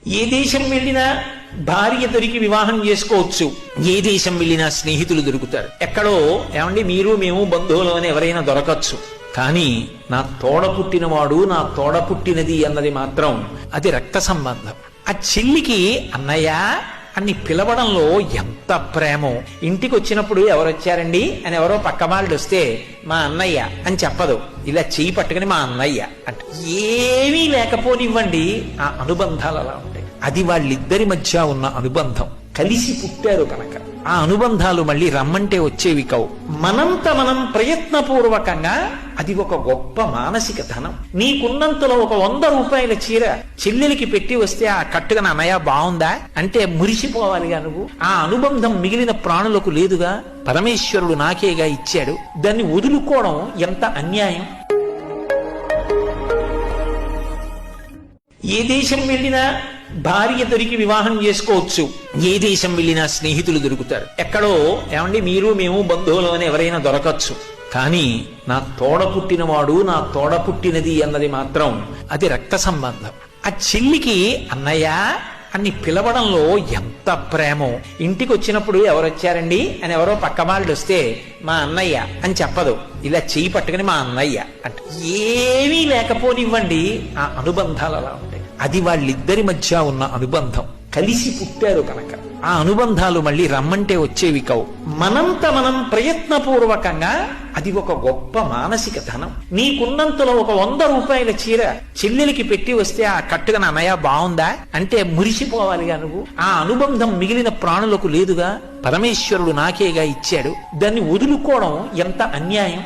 ఏ దేశం వెళ్ళినా భార్య దొరికి వివాహం చేసుకోవచ్చు, ఏ దేశం వెళ్ళినా స్నేహితులు దొరుకుతారు. ఎక్కడో ఏమండి మీరు మేము బంధువులు అని ఎవరైనా దొరకచ్చు, కానీ నా తోడ పుట్టినవాడు నా తోడ పుట్టినది అన్నది మాత్రం అది రక్త సంబంధం. ఆ చెల్లికి అన్నయ్య అని పిలవడంలో ఎంత ప్రేమో. ఇంటికి వచ్చినప్పుడు ఎవరొచ్చారండి అని ఎవరో పక్క వాళ్ళు వస్తే మా అన్నయ్య అని చెప్పదు, ఇలా చెయ్యి పట్టుకుని మా అన్నయ్య అంటే. ఏమీ లేకపోనివ్వండి, ఆ అనుబంధాలు అలా ఉంటాయి. అది వాళ్ళిద్దరి మధ్య ఉన్న అనుబంధం. కలిసి పుట్టారు కనుక ఆ అనుబంధాలు మళ్ళీ రమ్మంటే వచ్చేవి కావు. మనంత మనం ప్రయత్నపూర్వకంగా, అది ఒక గొప్ప మానసిక ధనం. నీకున్నంతలో ఒక 100 రూపాయల చీర చెల్లెలికి పెట్టి వస్తే ఆ కట్టుగా అన్నయ్య బాగుందా అంటే మురిసిపోవాలిగా నువ్వు. ఆ అనుబంధం మిగిలిన ప్రాణులకు లేదుగా. పరమేశ్వరుడు నాకేగా ఇచ్చాడు, దాన్ని వదులుకోవడం ఎంత అన్యాయం. ఏ దేశం వెళ్ళినా భార్య దొరికి వివాహం చేసుకోవచ్చు, ఏ దేశం వెళ్ళినా స్నేహితులు దొరుకుతారు. ఎక్కడో ఏమండి మీరు మేము బంధువులు అని ఎవరైనా దొరకచ్చు, కానీ నా తోడ పుట్టినవాడు నా తోడ పుట్టినది అన్నది మాత్రం అది రక్త సంబంధం. ఆ చెల్లికి అన్నయ్య అని పిలవడంలో ఎంత ప్రేమో. ఇంటికి వచ్చినప్పుడు ఎవరొచ్చారండి అని ఎవరో పక్క వాళ్ళు వస్తే మా అన్నయ్య అని చెప్పదు, ఇలా చెయ్యి పట్టుకుని మా అన్నయ్య అంటే. ఏమీ లేకపోనివ్వండి, ఆ అనుబంధాలు అలా ఉంటాయి. అది వాళ్ళిద్దరి మధ్య ఉన్న అనుబంధం. కలిసి పుట్టారు కనుక ఆ అనుబంధాలు మళ్ళీ రమ్మంటే వచ్చేవి కావు. మనంత మనం ప్రయత్నపూర్వకంగా, అది ఒక గొప్ప మానసిక ధనం. నీకున్నంతలో ఒక 100 రూపాయల చీర చెల్లెలికి పెట్టి వస్తే ఆ కట్టుగా అన్నయ్య బాగుందా అంటే మురిసిపోవాలిగా నువ్వు. ఆ అనుబంధం మిగిలిన ప్రాణులకు లేదుగా. పరమేశ్వరుడు నాకేగా ఇచ్చాడు, దాన్ని వదులుకోవడం ఎంత అన్యాయం.